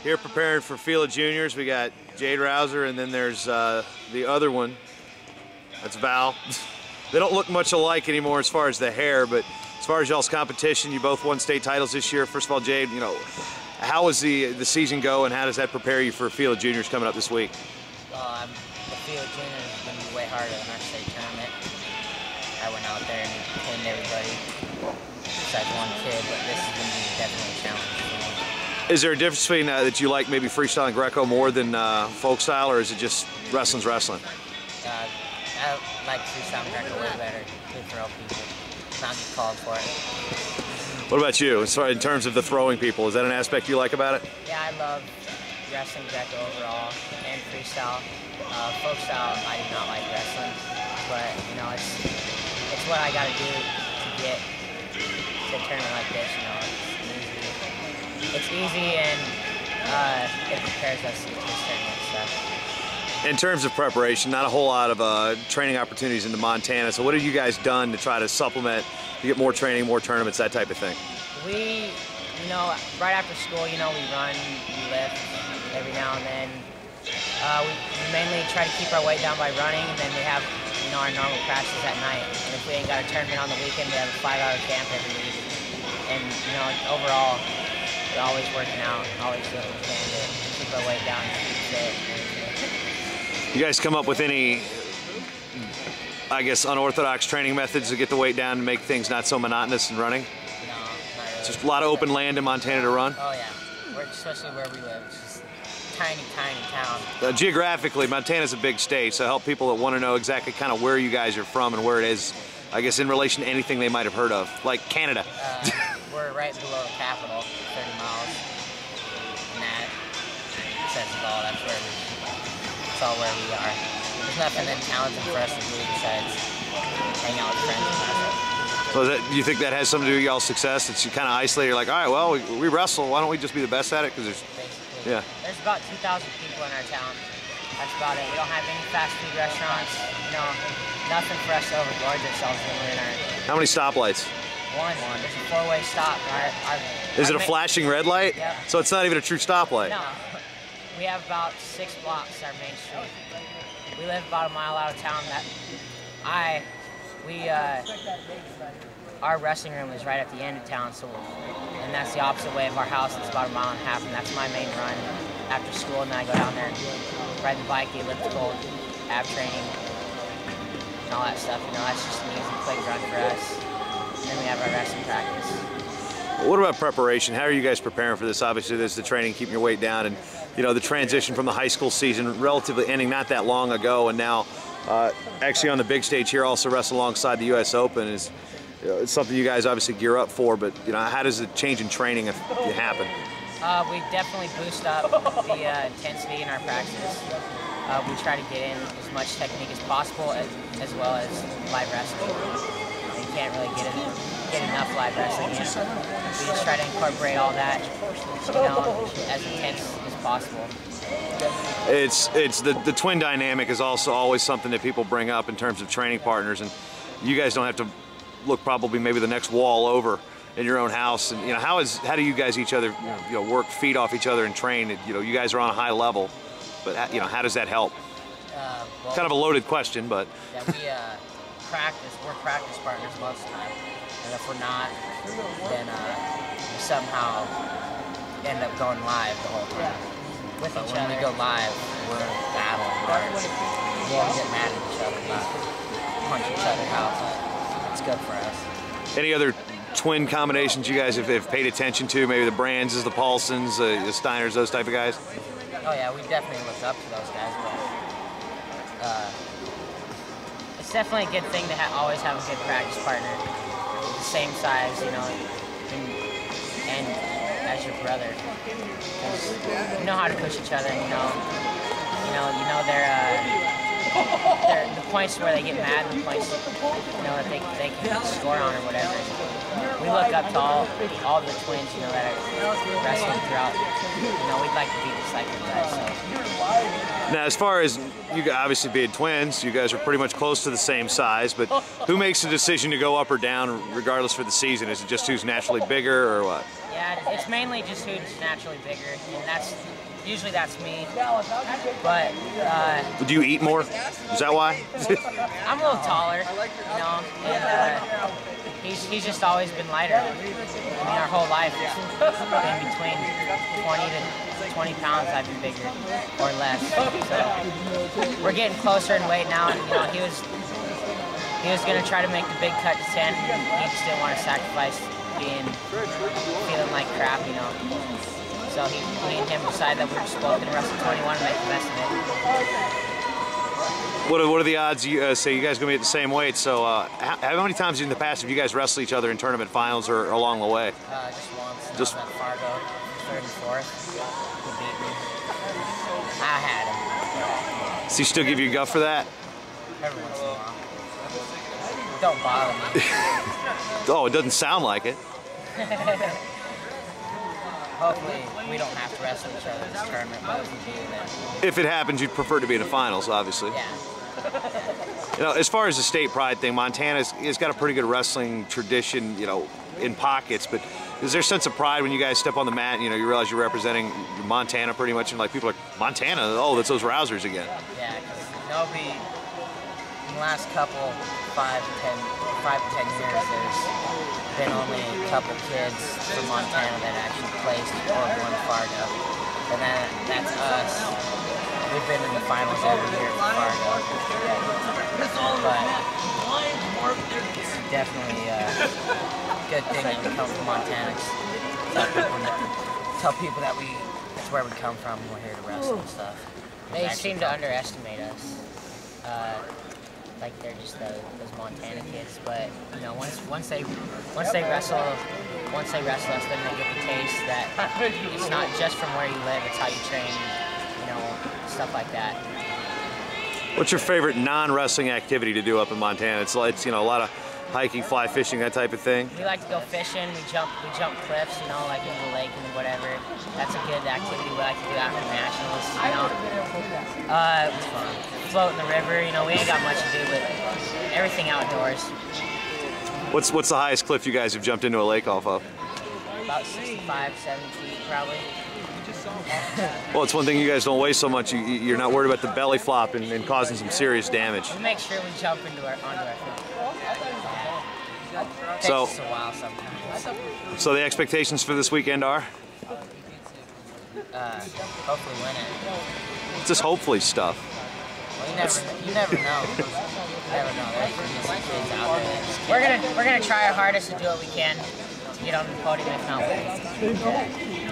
Here preparing for FILA Juniors, we got Jade Rauser, and then there's the other one. That's Val. They don't look much alike anymore as far as the hair, but as far as y'all's competition, you both won state titles this year. First of all, Jade, you know, how was the season go, and how does that prepare you for FILA Juniors coming up this week? Well, the FILA Juniors is going to be way harder than our state tournament. I went out there and pinned everybody besides one kid, but this is going to be definitely a challenge for me. Is there a difference between that you like maybe freestyle and Greco more than folk style, or is it just wrestling's wrestling? I like freestyle and Greco way better. Good throw people. Not get called for it. What about you? In terms of the throwing people, is that an aspect you like about it? Yeah, I love wrestling Greco overall and freestyle. Folk style, I do not like wrestling, but you know, it's what I got to do to get to a tournament like this. You know, it's easy and it prepares us to get to this tournament stuff. In terms of preparation, not a whole lot of training opportunities into Montana. So what have you guys done to try to supplement, to get more training, more tournaments, that type of thing? We, you know, right after school, you know, we run, we lift every now and then. We mainly try to keep our weight down by running, and then we have, you know, our normal practices at night. And if we ain't got a tournament on the weekend, we have a 5-hour camp every week. And, you know, overall, we're always working out, always doing what we can to keep our weight down and keep fit. You guys come up with any, I guess, unorthodox training methods to get the weight down and make things not so monotonous in running? No, not really. Just a lot of open land in Montana to run? Oh yeah, especially where we live. It's just a tiny, tiny town. Geographically, Montana's a big state, so help people that want to know exactly kind of where you guys are from and where it is, I guess, in relation to anything they might have heard of, like Canada. We're right below the capital, 30 miles, and that says it all. That's all where we are. There's nothing in talented for us to do besides hang out with friends and wrestle. So do you think that has something to do with y'all's success? It's you kind of isolated, like, all right, well, we wrestle. Why don't we just be the best at it? Because there's, basically, yeah. There's about 2,000 people in our town. That's about it. We don't have any fast food restaurants. You know, nothing for us to overgorge ourselves when we're in our. How many stoplights? One. There's a 4-way stop. Is it a flashing red light? Yep. So it's not even a true stoplight? No. We have about 6 blocks, our main street. We live about a mile out of town. Our wrestling room is right at the end of town, and that's the opposite way of our house. It's about a mile and a half, and that's my main run after school, and then I go down there and ride the bike, the elliptical, ab training, and all that stuff. You know, that's just an easy, quick run for us. And then we have our wrestling practice. What about preparation? How are you guys preparing for this? Obviously, there's the training, keeping your weight down, and you know the transition from the high school season, relatively ending not that long ago, and now actually on the big stage here, also wrestle alongside the U.S. Open is it's something you guys obviously gear up for. But you know, how does the change in training happen? We definitely boost up the intensity in our practices. We try to get in as much technique as possible, as well as live wrestling. You can't really get enough live wrestling in. We just try to incorporate all that, you know, as intense as possible. It's the twin dynamic is also always something that people bring up in terms of training partners, and you guys don't have to look probably maybe the next wall over in your own house. And you know, how do you guys work, feed off each other and train? You know, you guys are on a high level, but you know, how does that help? Well, kind of a loaded question, but yeah, we're practice partners most of the time, and if we're not, then we somehow end up going live the whole time with each other. When we go live, we're battling hard. We won't get mad at each other, not punch each other out. It's good for us. Any other twin combinations you guys have paid attention to? Maybe the Brands, the Paulsons, the Steiners, those type of guys? Oh yeah, we definitely look up to those guys, but it's definitely a good thing to always have a good practice partner, the same size, you know, and as your brother. You know how to push each other, and you know the points where they get mad, and the points, you know, that they can score on or whatever. We we look up to all the twins, you know, that are wrestling throughout. You know, we'd like to be just like you guys. So. Now, as far as you guys, obviously being twins, you guys are pretty much close to the same size, but who makes the decision to go up or down regardless for the season? Is it just who's naturally bigger or what? Yeah, it's mainly just who's naturally bigger, and usually that's me. But do you eat more? Is that why? I'm a little taller, you know, and he's just always been lighter. I mean, our whole life it's been between 20 to 20 pounds. I've been bigger or less. So we're getting closer in weight now, and you know, he was gonna try to make the big cut to 10. He just didn't want to sacrifice feeling like crap, you know. So me and him decided that we were just both going to wrestle 21 and make the best of it. What are the odds you say you guys are going to be at the same weight? So how many times in the past have you guys wrestled each other in tournament finals or along the way? Just once. Just at Fargo, 3rd and 4th. He beat me. I had him. Does he still give you guff for that? Every once in a while. Don't bother me. Oh, it doesn't sound like it. Hopefully, we don't have to wrestle each other in this tournament, but if we do, then... If it happens, you'd prefer to be in the finals, obviously. Yeah. You know, as far as the state pride thing, Montana's got a pretty good wrestling tradition, you know, in pockets, but is there a sense of pride when you guys step on the mat and, you know, you realize you're representing Montana pretty much, and like people are like, Montana, oh, that's those Rousers again. Yeah, because nobody, in the last couple, 5 to 10 years, there's been only a couple kids from Montana that actually placed or won Fargo, and that's us. We've been in the finals every year for Fargo, but it's definitely a good thing that we come from Montana. Tell people that that's where we come from when we're here to wrestle and stuff. They seem to underestimate us. Like they're just those Montana kids, but you know, once they wrestle us, then they get the taste that it's not just from where you live; it's how you train, you know, stuff like that. What's your favorite non-wrestling activity to do up in Montana? It's you know, a lot of hiking, fly fishing, that type of thing. We like to go fishing. We jump cliffs, you know, like into the lake and whatever. That's a good activity we like to do after nationals, you know. It's fun. Float in the river, you know. We ain't got much to do, but everything outdoors. What's the highest cliff you guys have jumped into a lake off of? About 65, 70 feet, probably. Well, it's one thing you guys don't weigh so much. You're not worried about the belly flop and causing some serious damage. We make sure we jump onto our feet. Takes us a while sometimes. So the expectations for this weekend are? Hopefully win it. It's just hopefully stuff. Well, you never know. You never know. There's some kids out there. We're gonna try our hardest to do what we can to get on the podium, if not win.